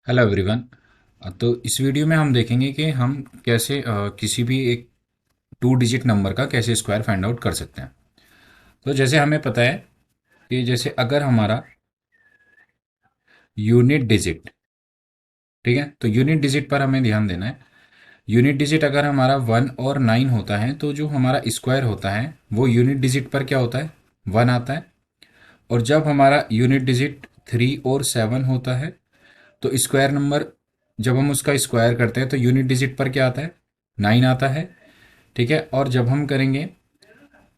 Hello everyone. तो इस video में हम देखेंगे कि हम कैसे किसी भी एक टू डिजिट नंबर का कैसे स्क्वायर फाइंड आउट कर सकते हैं। तो जैसे हमें पता है कि जैसे अगर हमारा यूनिट डिजिट, ठीक है, तो यूनिट डिजिट पर हमें ध्यान देना है। यूनिट डिजिट अगर हमारा 1 और 9 होता है तो जो हमारा स्क्वायर होता है वो यूनिट डिजिट पर क्या होता है, 1 आता है। और जब हमारा यूनिट डिजिट 3 और 7 होता है तो स्क्वायर नंबर, जब हम उसका स्क्वायर करते हैं तो यूनिट डिजिट पर क्या आता है, 9 आता है। ठीक है। और जब हम करेंगे,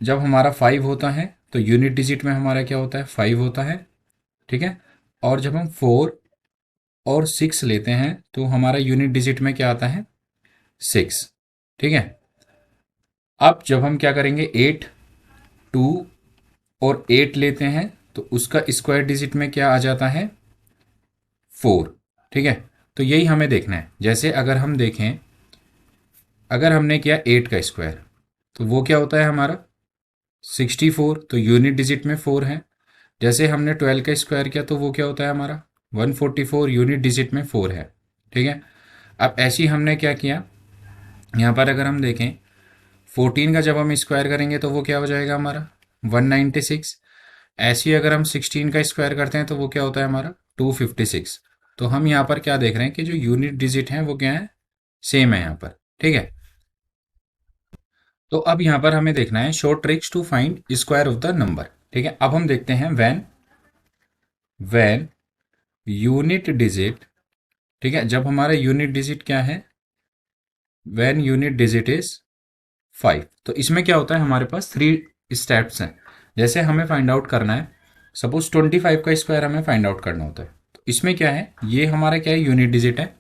जब हमारा 5 होता है तो यूनिट डिजिट में हमारा क्या होता है, 5 होता है। ठीक है। और जब हम 4 और 6 लेते हैं तो हमारा यूनिट डिजिट में क्या आता है, 6। ठीक है। अब जब हम क्या करेंगे, 8, 2 और 8 लेते हैं तो उसका स्क्वायर डिजिट में क्या आ जाता है, 4। ठीक है। तो यही हमें देखना है। जैसे अगर हम देखें, अगर हमने किया 8 का स्क्वायर तो वो क्या होता है हमारा, 64। तो यूनिट डिजिट में 4 है। जैसे हमने 12 का स्क्वायर किया तो वो क्या होता है हमारा, 144। यूनिट डिजिट में 4 है। ठीक है। अब ऐसे ही हमने क्या किया, यहाँ पर अगर हम देखें 14 का जब हम स्क्वायर करेंगे तो वो क्या हो जाएगा हमारा, 196। ऐसे ही अगर हम 16 का स्क्वायर करते हैं तो वो क्या होता है हमारा, 256। तो हम यहाँ पर क्या देख रहे हैं कि जो यूनिट डिजिट है वो क्या है, सेम है यहाँ पर। ठीक है। तो अब यहाँ पर हमें देखना है short tricks to find square of the number. ठीक है। अब हम देखते हैं व्हेन व्हेन यूनिट डिजिट, ठीक है, जब हमारा यूनिट डिजिट क्या है, व्हेन यूनिट डिजिट इज 5। तो इसमें क्या होता है, हमारे पास 3 स्टेप्स हैं। जैसे हमें फाइंड आउट करना है, सपोज 25 का स्क्वायर हमें फाइंड आउट करना होता है। तो इसमें क्या है, ये हमारा क्या है, यूनिट डिजिट है।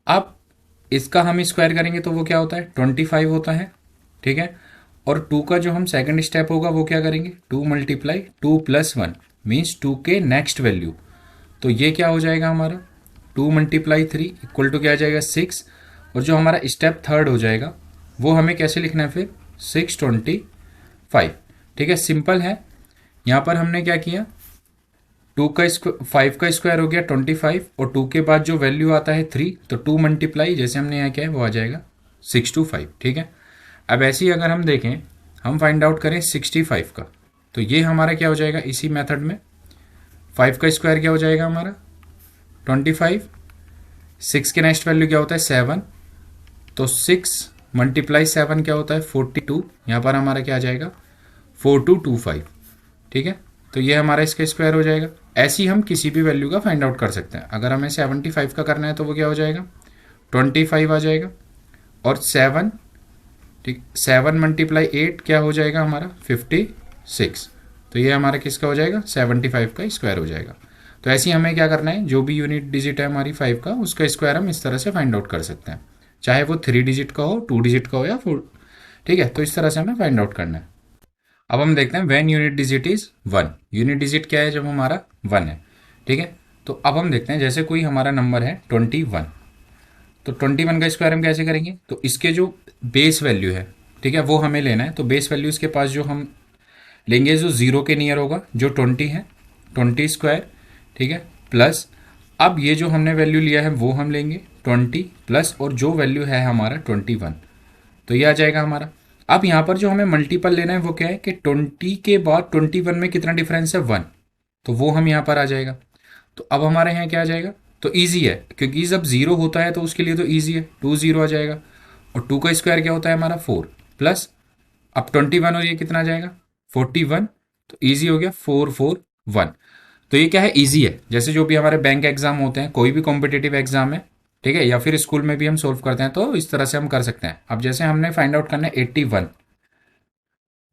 अब इसका हम स्क्वायर करेंगे तो वो क्या होता है, 25 होता है। ठीक है। और 2 का जो हम सेकंड स्टेप होगा वो क्या करेंगे, 2 × 2 + 1 मीन्स 2 के नेक्स्ट वैल्यू। तो ये क्या हो जाएगा हमारा, 2 × 3 इक्वल टू क्या आ जाएगा, 6। और जो हमारा स्टेप थर्ड हो जाएगा वो हमें कैसे लिखना है फिर, 625। ठीक है, सिंपल है। यहाँ पर हमने क्या किया, 5 का स्क्वायर हो गया 25, और 2 के बाद जो वैल्यू आता है 3, तो 2 × जैसे हमने यहाँ किया है वो आ जाएगा 625। ठीक है। अब ऐसे ही अगर हम देखें, हम फाइंड आउट करें 65 का, तो ये हमारा क्या हो जाएगा, इसी मेथड में 5 का स्क्वायर क्या हो जाएगा हमारा, 25। 6 के नेक्स्ट वैल्यू क्या होता है, 7। तो 6 × 7 क्या होता है, 42। यहाँ पर हमारा क्या आ जाएगा, 4225। ठीक है। तो ये हमारा इसका स्क्वायर हो जाएगा। ऐसे ही हम किसी भी वैल्यू का फाइंड आउट कर सकते हैं। अगर हमें 75 का करना है तो वो क्या हो जाएगा, 25 आ जाएगा। और 7, ठीक, 7 × 8 क्या हो जाएगा हमारा, 56। तो ये हमारा किसका हो जाएगा, 75 का स्क्वायर हो जाएगा। तो ऐसे ही हमें क्या करना है, जो भी यूनिट डिजिट है हमारी 5 का, उसका स्क्वायर हम इस तरह से फाइंड आउट कर सकते हैं, चाहे वो 3 डिजिट का हो, 2 डिजिट का हो या 4। ठीक है। तो इस तरह से हमें फाइंड आउट करना है। अब हम देखते हैं when unit digit is 1। Unit digit क्या है, जब हमारा 1 है। ठीक है। तो अब हम देखते हैं, जैसे कोई हमारा नंबर है 21, तो 21 का स्क्वायर हम कैसे करेंगे, तो इसके जो बेस वैल्यू है, ठीक है, वो हमें लेना है। तो बेस वैल्यू इसके पास जो हम लेंगे, जो 0 के नियर होगा, जो 20 है, 20 स्क्वायर। ठीक है। प्लस, अब ये जो हमने वैल्यू लिया है वो हम लेंगे 20 प्लस, और जो वैल्यू है हमारा 21, तो ये आ जाएगा हमारा। अब यहाँ पर जो हमें मल्टीपल लेना है वो क्या है कि 20 के बाद 21 में कितना डिफरेंस है, 1। तो वो हम यहाँ पर आ जाएगा। तो अब हमारे यहाँ क्या आ जाएगा, तो ईजी है, क्योंकि जब 0 होता है तो उसके लिए तो ईजी है, 2 0 आ जाएगा। और 2 का स्क्वायर क्या होता है हमारा, 4 प्लस, अब 21 और ये कितना आ जाएगा, 41। तो ईजी हो गया, 441। तो ये क्या है, ईजी है। जैसे जो भी हमारे बैंक एग्जाम होते हैं, कोई भी कॉम्पिटेटिव एग्जाम है, ठीक है, या फिर स्कूल में भी हम सोल्व करते हैं, तो इस तरह से हम कर सकते हैं। अब जैसे हमने फाइंड आउट करना है 81,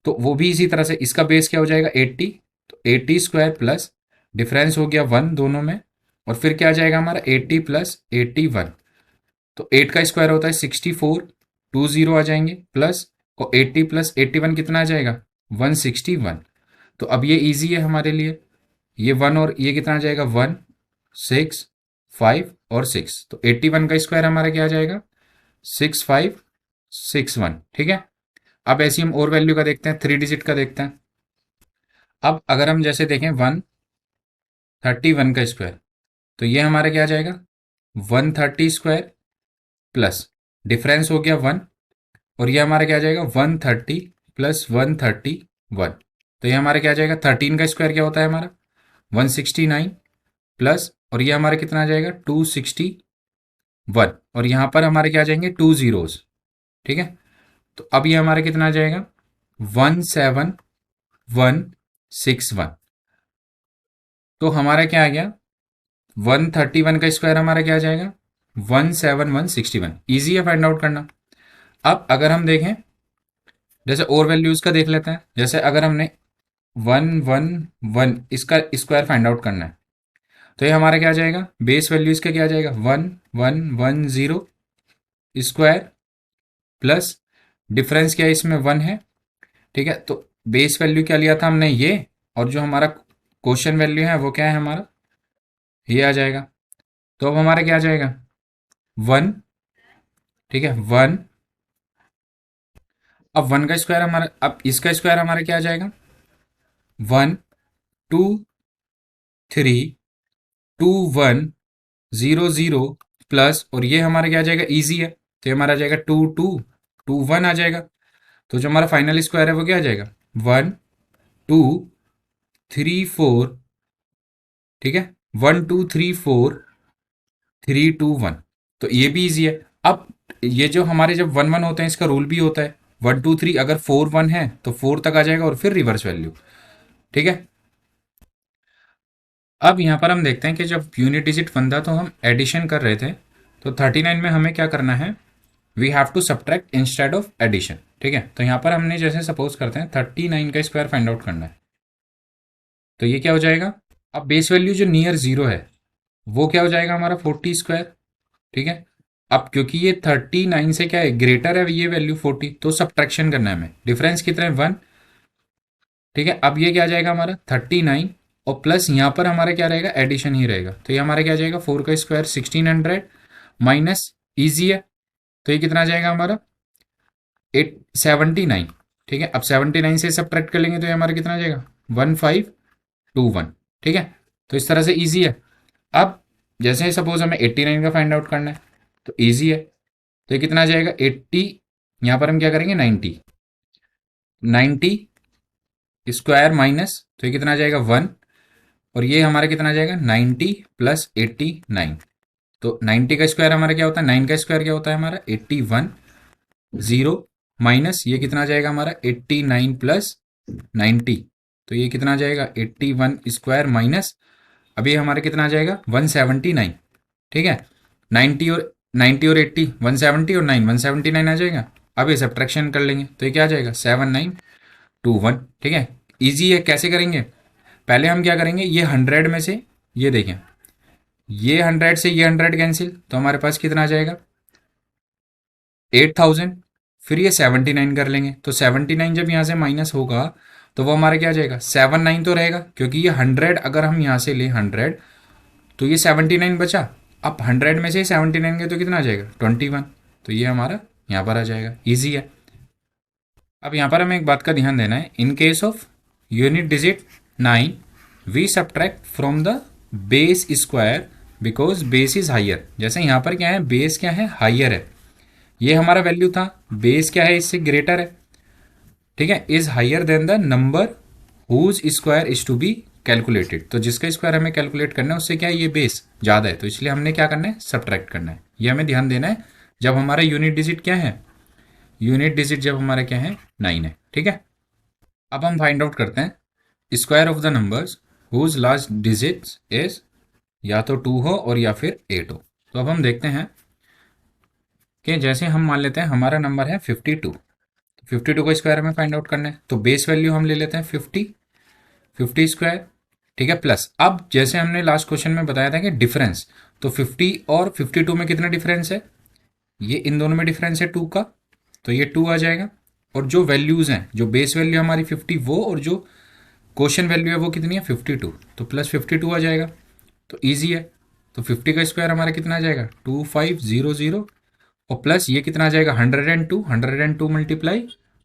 तो वो भी इसी तरह से, इसका बेस क्या हो जाएगा, 80। तो 80 स्क्वायर प्लस, डिफरेंस हो गया 1 दोनों में, और फिर क्या आ जाएगा हमारा, 80 प्लस 81। तो 8 का स्क्वायर होता है 64, 20 आ जाएंगे प्लस, और 80 प्लस 81 कितना आ जाएगा, 161। तो अब ये ईजी है हमारे लिए, ये 1 और ये कितना आ जाएगा, 1 6 5 और 6। तो 81 का स्क्वायर हमारा क्या आ जाएगा, 6561। ठीक है। अब ऐसी हम और वैल्यू का देखते हैं, 3 डिजिट का देखते हैं। अब अगर हम जैसे देखें 131 का स्क्वायर, तो ये हमारा क्या आ जाएगा 130 स्क्वायर प्लस डिफरेंस हो गया 1, और ये हमारा क्या आ जाएगा 130 प्लस 131। तो ये हमारा क्या आ जाएगा 13 का स्क्वायर क्या होता है हमारा 169 प्लस, और ये हमारा कितना आ जाएगा 261, और यहाँ पर हमारे क्या आ जाएंगे 2 जीरोस। ठीक है, तो अब ये हमारा कितना आ जाएगा 17161। तो हमारा क्या आ गया 131 का स्क्वायर हमारा क्या आ जाएगा 17161। ईजी है फाइंड आउट करना। अब अगर हम देखें जैसे और वैल्यूज का देख लेते हैं, जैसे अगर हमने 111 इसका स्क्वायर फाइंड आउट करना है, तो ये हमारा क्या आ जाएगा बेस वैल्यू इसका क्या आ जाएगा 1110 स्क्वायर प्लस डिफरेंस क्या है इसमें 1 है। ठीक है, तो बेस वैल्यू क्या लिया था हमने ये, और जो हमारा क्वेश्चन वैल्यू है वो क्या है हमारा ये आ जाएगा। तो अब हमारा क्या आ जाएगा 1। ठीक है 1, अब 1 का स्क्वायर हमारा, अब इसका स्क्वायर हमारा क्या आ जाएगा 1232100 प्लस, और ये हमारा क्या आ जाएगा इजी है, तो ये हमारा आ जाएगा 2221 आ जाएगा। तो जो हमारा फाइनल स्क्वायर है वो क्या आ जाएगा 1234। ठीक है 1234321। तो ये भी इजी है। अब ये जो हमारे जब 1 1 होते हैं इसका रूल भी होता है 1 2 3, अगर 4 1 है तो 4 तक आ जाएगा और फिर रिवर्स वैल्यू। ठीक है, अब यहाँ पर हम देखते हैं कि जब यूनिट डिजिट 1 था तो हम एडिशन कर रहे थे, तो 39 में हमें क्या करना है we have to subtract instead of addition. ठीक है, तो यहाँ पर हमने जैसे सपोज करते हैं 39 का स्क्वायर फाइंड आउट करना है, तो ये क्या हो जाएगा अब बेस वैल्यू जो नियर जीरो है वो क्या हो जाएगा हमारा 40 स्क्वायर। ठीक है, अब क्योंकि ये 39 से क्या है ग्रेटर है ये वैल्यू 40, तो सब्ट्रैक्शन करना है हमें, डिफरेंस कितना है 1। ठीक है, अब ये क्या आ जाएगा हमारा 39, और प्लस यहाँ पर हमारा क्या रहेगा एडिशन ही रहेगा, तो ये हमारा क्या आ जाएगा 4 का स्क्वायर 1600 माइनस ईजी है, तो ये कितना आ जाएगा हमारा 879। ठीक है, अब 79 से सब्ट्रैक्ट कर लेंगे तो ये हमारा कितना आ जाएगा 1521। ठीक है, तो इस तरह से ईजी है। अब जैसे सपोज हमें 89 का फाइंड आउट करना है तो ईजी है, तो ये कितना आ जाएगा 80, यहाँ पर हम क्या करेंगे 90 स्क्वायर माइनस, तो ये कितना आ जाएगा 1, और ये हमारा कितना आ जाएगा 90 प्लस 89। तो 90 का स्क्वायर हमारा क्या होता है 9 का स्क्वायर क्या होता है हमारा 81 माइनस ये कितना आ जाएगा हमारा 89 प्लस 90, तो ये कितना आ जाएगा 81 स्क्वायर माइनस, अभी हमारा कितना आ जाएगा 179। ठीक है, 90 और 80 170 और 9 179 आ जाएगा। अब ये सब्ट्रैक्शन कर लेंगे तो ये क्या आ जाएगा 7921। ठीक है, ईजी है, कैसे करेंगे पहले हम क्या करेंगे ये 100 में से ये देखें ये 100 से ये 100 कैंसिल, तो हमारे पास कितना आ जाएगा 8000, फिर ये 79 कर लेंगे, तो 79 जब यहाँ से माइनस होगा तो वो हमारा क्या आ जाएगा 79 तो रहेगा, क्योंकि ये 100 अगर हम यहाँ से ले 100 तो ये 79 बचा, अब 100 में से 79 गए तो कितना आ जाएगा 21, तो ये हमारा यहाँ पर आ जाएगा, ईजी है। अब यहाँ पर हमें एक बात का ध्यान देना है, in case of unit digit 9 we subtract from the base square because base is higher. जैसे यहाँ पर क्या है बेस क्या है हाइयर है, ये हमारा वैल्यू था, बेस क्या है इससे ग्रेटर है। ठीक है, is higher than the number whose square is to be calculated, तो जिसका स्क्वायर हमें कैलकुलेट करना है उससे क्या है ये बेस ज़्यादा है, तो इसलिए हमने क्या करना है सब्ट्रैक्ट करना है, ये हमें ध्यान देना है जब हमारा यूनिट डिजिट क्या है यूनिट डिजिट जब हमारा क्या है 9 है। ठीक है, अब हम फाइंड आउट करते हैं square of the numbers whose last digits is या तो 2 हो और या फिर 8 हो। तो अब हम देखते हैं कि जैसे हम मान लेते हैं हमारा नंबर है 52, 52 का स्क्वायर हमें फाइंड आउट करना है, तो बेस वैल्यू हम ले लेते हैं 50 स्क्वायर। ठीक है, प्लस अब जैसे हमने लास्ट क्वेश्चन में बताया था कि डिफरेंस, तो 50 और 52 में कितना डिफरेंस है ये इन दोनों में डिफरेंस है 2 का, तो ये 2 आ जाएगा, और जो वैल्यूज़ हैं जो बेस वैल्यू हमारी 50 वो और जो क्वेश्चन वैल्यू है वो कितनी है 52, तो प्लस 52 आ जाएगा, तो ईजी है। तो 50 का स्क्वायर हमारा कितना आ जाएगा 2500, और प्लस ये कितना आ जाएगा 102 मल्टीप्लाई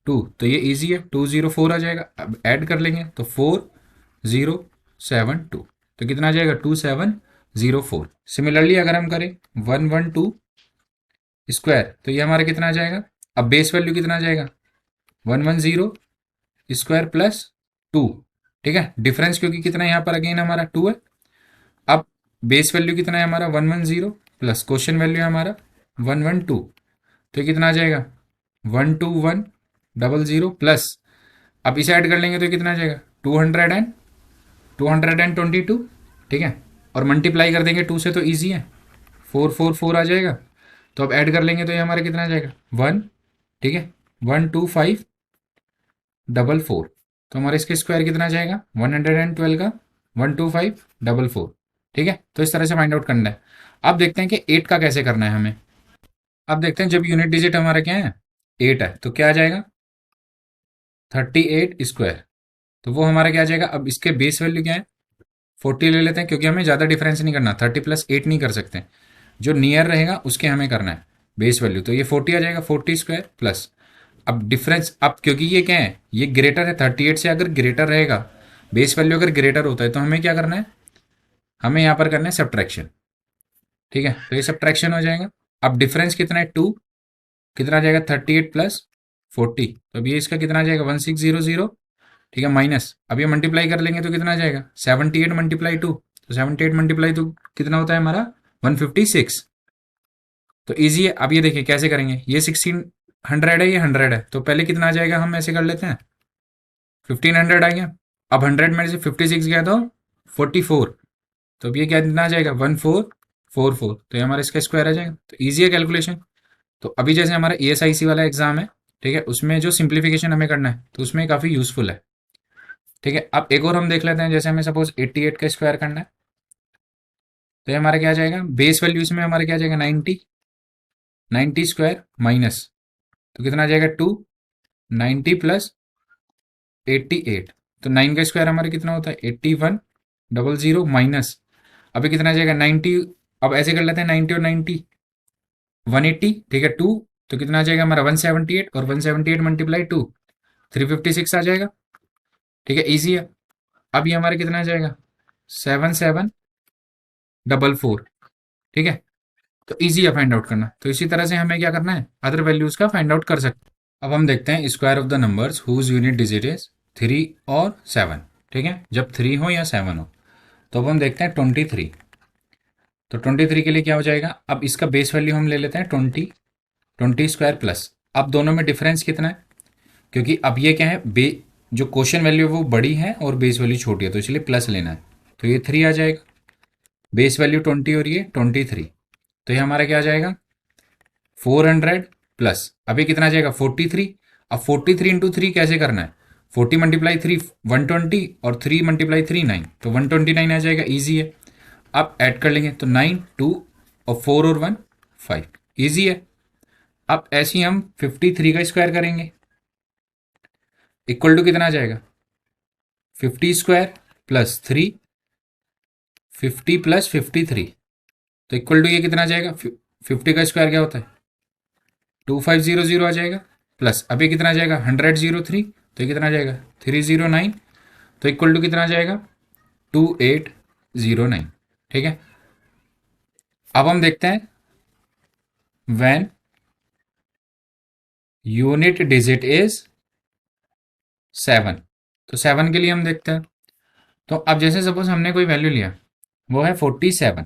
2, तो ये ईजी है 204 आ जाएगा। अब ऐड कर लेंगे तो 4072, तो कितना आ जाएगा 2702। 0.04। सिमिलरली अगर हम करें 112 स्क्वायर तो ये हमारा कितना आ जाएगा, अब बेस वैल्यू कितना आ जाएगा 110 स्क्वायर प्लस 2। ठीक है, डिफरेंस क्योंकि कितना यहाँ पर अगेन हमारा 2 है। अब बेस वैल्यू कितना है हमारा 110 प्लस क्वेश्चन वैल्यू है हमारा 112, तो ये कितना आ जाएगा 12100 प्लस, अब इसे ऐड कर लेंगे तो ये कितना आ जाएगा 222। ठीक है, और मल्टीप्लाई कर देंगे 2 से तो ईजी है, 444 आ जाएगा। तो अब ऐड कर लेंगे तो ये हमारा कितना आ जाएगा 1। ठीक है, 12544। तो हमारे इसके स्क्वायर कितना आ जाएगा 112 का 12544। ठीक है, तो इस तरह से फाइंड आउट करना है। अब देखते हैं कि 8 का कैसे करना है हमें। अब देखते हैं जब यूनिट डिजिट हमारा क्या है 8 है तो क्या आ जाएगा 38 स्क्वायर, तो वो हमारा क्या आ जाएगा। अब इसके बेस वैल्यू क्या है 40 ले लेते हैं, क्योंकि हमें ज़्यादा डिफरेंस नहीं करना, 30 प्लस 8 नहीं कर सकते, जो नियर रहेगा उसके हमें करना है बेस वैल्यू। तो ये 40 आ जाएगा 40 स्क्वायर प्लस, अब डिफरेंस, अब क्योंकि ये क्या है ये ग्रेटर है 38 से, अगर ग्रेटर रहेगा बेस वैल्यू अगर ग्रेटर होता है तो हमें क्या करना है, हमें यहाँ पर करना है सब्ट्रैक्शन। ठीक है, तो ये सब्ट्रैक्शन हो जाएगा। अब डिफरेंस कितना है 2, कितना आ जाएगा 38 प्लस 40, तो अब ये इसका कितना आ जाएगा 1600। ठीक है, माइनस, अब ये मल्टीप्लाई कर लेंगे तो कितना आ जाएगा 78 मल्टीप्लाई 2, तो 78 मल्टीप्लाई 2 कितना होता है हमारा 156। तो ईजी है। अब ये देखिए कैसे करेंगे, ये 1600 है, ये 100 है, तो पहले कितना आ जाएगा हम ऐसे कर लेते हैं 1500 आ गया। अब 100 में से 56 गया तो 44, तो अब ये क्या कितना आ जाएगा 1444, तो ये हमारा इसका स्क्वायर आ जाएगा। तो ईजी है कैलकुलेशन। तो अभी जैसे हमारा ESIC वाला एग्जाम है, ठीक है, उसमें जो सिंप्लीफिकेशन हमें करना है तो उसमें काफ़ी यूजफुल है। ठीक है, अब एक और हम देख लेते हैं, जैसे हमें सपोज 88 का स्क्वायर करना है तो ये हमारा क्या आ जाएगा, बेस वैल्यू इसमें हमारा क्या आ जाएगा 90 स्क्वायर माइनस, तो कितना आ जाएगा 290 प्लस 88, तो 9 का स्क्वायर हमारा कितना होता है 8100 माइनस, अभी कितना आ जाएगा 90। अब ऐसे कर लेते हैं 90 और 90 180। ठीक है, 2 तो कितना आ जाएगा हमारा 178, और 178 मल्टीप्लाई 2 356 आ जाएगा। ठीक है, ईजी है। अब ये हमारा कितना आ जाएगा 7744। ठीक है, तो ईजी है फाइंड आउट करना। तो इसी तरह से हमें क्या करना है अदर वैल्यूज का फाइंड आउट कर सकते हैं। अब हम देखते हैं square of the numbers whose unit digit is 3 और 7। ठीक है, जब 3 हो या 7 हो, तो अब हम देखते हैं 23। तो 23 के लिए क्या हो जाएगा, अब इसका बेस वैल्यू हम ले लेते हैं 20 स्क्वायर प्लस, अब दोनों में डिफरेंस कितना है, क्योंकि अब ये क्या है जो क्वेश्चन वैल्यू है वो बड़ी है और बेस वैल्यू छोटी है, तो इसलिए प्लस लेना है। तो ये 3 आ जाएगा, बेस वैल्यू 20 और ये 23, तो ये हमारा क्या आ जाएगा 400 प्लस, अभी कितना आ जाएगा 43। अब 43 इंटू 3 कैसे करना है, 40 मल्टीप्लाई 3 120 और 3 मल्टीप्लाई 3 9, तो 129 आ जाएगा, ईजी है। अब ऐड कर लेंगे तो 9 2 और 4 और 1 5, ईजी है। अब ऐसे ही हम 53 का स्क्वायर करेंगे, इक्वल टू कितना आ जाएगा 50 स्क्वायर प्लस 3 50 प्लस 53, तो इक्वल टू ये कितना आ जाएगा 50 का स्क्वायर क्या होता है 2500 आ जाएगा, प्लस अभी कितना आ जाएगा 100 तो ये कितना आ जाएगा 309, तो इक्वल टू कितना आ जाएगा 2809। ठीक है, अब हम देखते हैं व्हेन यूनिट डिजिट इज 7, तो 7 के लिए हम देखते हैं। तो अब जैसे सपोज हमने कोई वैल्यू लिया वो है 47,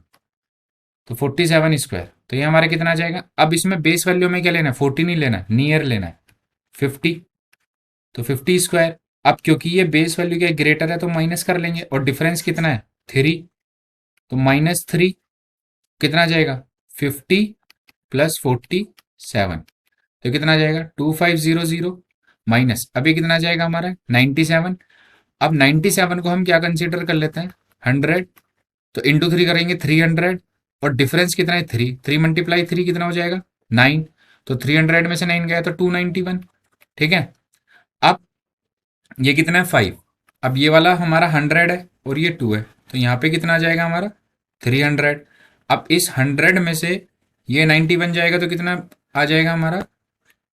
तो 47 स्क्वायर, तो ये हमारा कितना आ जाएगा, अब इसमें बेस वैल्यू में क्या लेना है 40 नहीं लेना है, नियर लेना है 50, तो 50 स्क्वायर। अब क्योंकि ये बेस वैल्यू क्या ग्रेटर है तो माइनस कर लेंगे, और डिफरेंस कितना है 3, तो -3 कितना आ जाएगा 50 प्लस 47, तो कितना आ जाएगा 2500 माइनस, अभी कितना आ जाएगा हमारा 97। अब 97 को हम क्या कंसीडर कर लेते हैं 100, तो इंटू 3 करेंगे 300, और डिफरेंस कितना है 3, 3 मल्टीप्लाई 3 कितना हो जाएगा 9, तो 300 में से 9 गया तो 291। ठीक है, अब ये कितना है 5, अब ये वाला हमारा 100 है और ये 2 है, तो यहाँ पे कितना आ जाएगा हमारा 300। अब इस 100 में से ये 90 बन जाएगा तो कितना आ जाएगा हमारा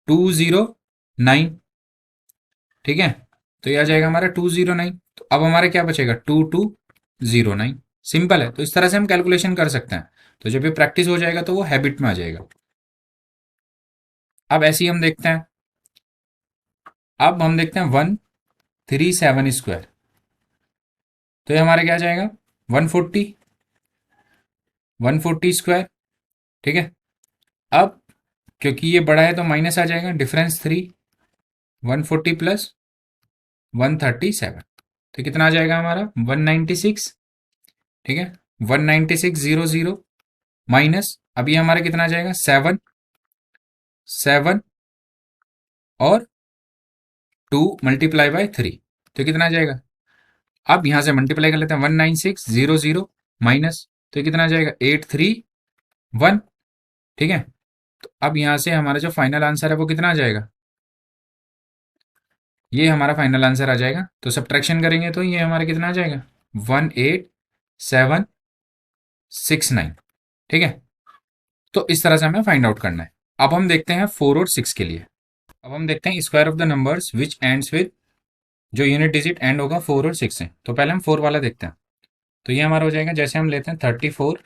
209। ठीक है, तो ये आ जाएगा हमारा 209, तो अब हमारा क्या बचेगा 2209, सिंपल है, तो इस तरह से हम कैलकुलेशन कर सकते हैं। तो जब ये प्रैक्टिस हो जाएगा तो वो हैबिट में आ जाएगा। अब ऐसे ही हम देखते हैं, अब हम देखते हैं 137 स्क्वायर, तो ये हमारा क्या आ जाएगा 140, 140 स्क्वायर। ठीक है, अब क्योंकि ये बड़ा है तो माइनस आ जाएगा, डिफरेंस 3, 140 प्लस 137, तो कितना आ जाएगा हमारा 196। ठीक है, 19600 माइनस, अब ये हमारा कितना आ जाएगा 7, 7 और 2 मल्टीप्लाई बाय 3, तो कितना आ जाएगा, अब यहां से मल्टीप्लाई कर लेते हैं, 19600 माइनस, तो कितना आ जाएगा 831। ठीक है, तो अब यहां से हमारा जो फाइनल आंसर है वो कितना आ जाएगा, ये हमारा फाइनल आंसर आ जाएगा। तो सब्ट्रैक्शन करेंगे तो ये हमारा कितना आ जाएगा 18769। ठीक है, तो इस तरह से हमें फाइंड आउट करना है। अब हम देखते हैं 4 और 6 के लिए। अब हम देखते हैं square of the numbers which ends with, जो यूनिट डिजिट एंड होगा 4 और 6 से। तो पहले हम 4 वाला देखते हैं, तो ये हमारा हो जाएगा, जैसे हम लेते हैं 34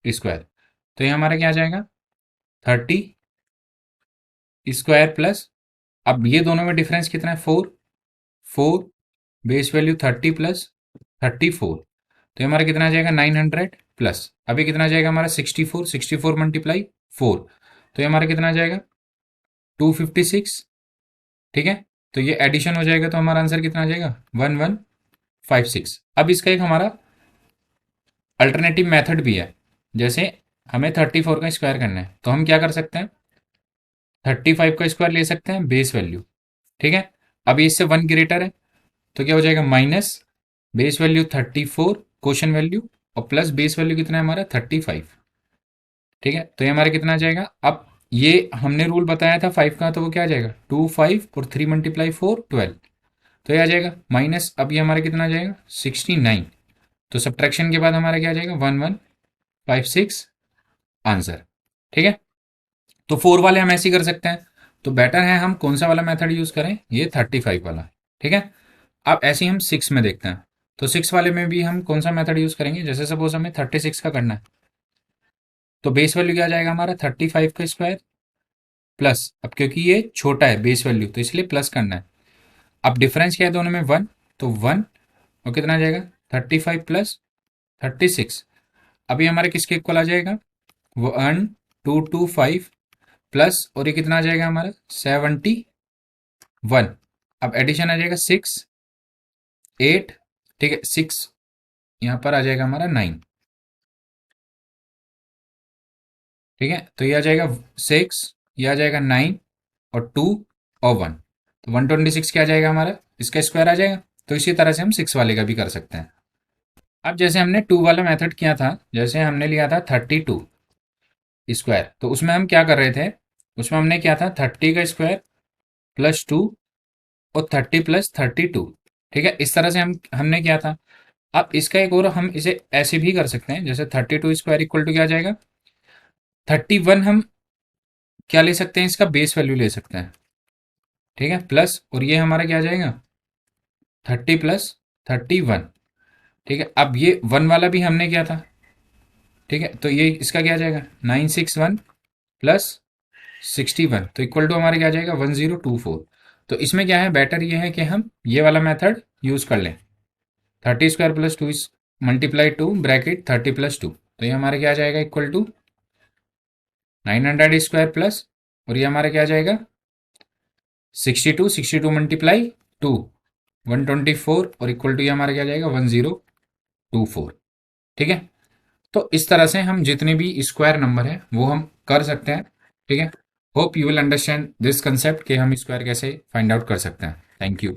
स्क्वायर, तो ये हमारा क्या आ जाएगा 30 स्क्वायर प्लस, अब ये दोनों में डिफरेंस कितना है 4, 4 बेस वैल्यू 30 प्लस 34, तो ये हमारा कितना आ जाएगा 900 प्लस, अभी कितना आ जाएगा हमारा 64, 64 मल्टीप्लाई 4, तो ये हमारा कितना आ जाएगा 256। ठीक है, तो ये एडिशन हो जाएगा, तो हमारा आंसर कितना आ जाएगा 1156। अब इसका एक हमारा अल्टरनेटिव मेथड भी है, जैसे हमें 34 का स्क्वायर करना है, तो हम क्या कर सकते हैं 35 का स्क्वायर ले सकते हैं बेस वैल्यू। ठीक है, अब ये इससे 1 ग्रेटर है, तो क्या हो जाएगा minus base value 34 question value और प्लस बेस वैल्यू कितना है हमारा 35। ठीक है, तो ये हमारा कितना आ जाएगा, अब ये हमने रूल बताया था 5 का, तो वो क्या आ जाएगा 2 5 और 3 मल्टीप्लाई 4 12, तो ये आ जाएगा माइनस, अब ये हमारा कितना आ जाएगा 69, तो सब्ट्रैक्शन के बाद हमारा क्या आ जाएगा 1156 आंसर। ठीक है, तो 4 वाले हम ऐसे ही कर सकते हैं, तो बेटर है हम कौन सा वाला मेथड यूज करें, ये 35 वाला। ठीक है, अब ऐसे ही हम 6 में देखते हैं, तो 6 वाले में भी हम कौन सा मेथड यूज करेंगे, जैसे सपोज हमें 36 का करना है, तो बेस वैल्यू क्या आ जाएगा हमारा 35 का स्क्वायर प्लस, अब क्योंकि ये छोटा है बेस वैल्यू तो इसलिए प्लस करना है, अब डिफरेंस क्या है दोनों में 1, तो 1 और कितना आ जाएगा 35 प्लस 36, अभी हमारे किसके इक्वल आ जाएगा 1225 प्लस, और ये कितना आ जाएगा हमारा 71, अब एडिशन आ जाएगा 6 8। ठीक है, 6 यहाँ पर आ जाएगा हमारा 9। ठीक है, तो ये आ जाएगा 6, ये आ जाएगा 9 और 2 और 1, तो 126 क्या आ जाएगा हमारा, इसका स्क्वायर आ जाएगा। तो इसी तरह से हम 6 वाले का भी कर सकते हैं। अब जैसे हमने 2 वाला मेथड किया था, जैसे हमने लिया था 32 स्क्वायर, तो उसमें हम क्या कर रहे थे, उसमें हमने किया था 30 का स्क्वायर प्लस 2 और 30 प्लस 32। ठीक है, इस तरह से हमने किया था। अब इसका एक और हम इसे ऐसे भी कर सकते हैं, जैसे 32 स्क्वायर इक्वल टू क्या आ जाएगा 31, हम क्या ले सकते हैं इसका बेस वैल्यू ले सकते हैं। ठीक है, प्लस, और ये हमारा क्या आ जाएगा 30 प्लस 31। ठीक है, अब ये 1 वाला भी हमने किया था। ठीक है, तो ये इसका क्या आ जाएगा 961 प्लस 61, तो इक्वल टू हमारे क्या आ जाएगा 1024। तो इसमें क्या है, बेटर ये है कि हम ये वाला मेथड यूज कर लें, 30 square plus 2 multiply 2 bracket 30 plus 2, तो ये हमारे क्या आ जाएगा इक्वल टू 900 स्क्वायर प्लस, और ये हमारा क्या आ जाएगा 62, 62 मल्टीप्लाई 2 124, और इक्वल टू ये हमारा क्या आ जाएगा 1024। ठीक है, तो इस तरह से हम जितने भी स्क्वायर नंबर है वो हम कर सकते हैं। ठीक है, hope you will understand this concept कि हम स्क्वायर कैसे फाइंड आउट कर सकते हैं। Thank you.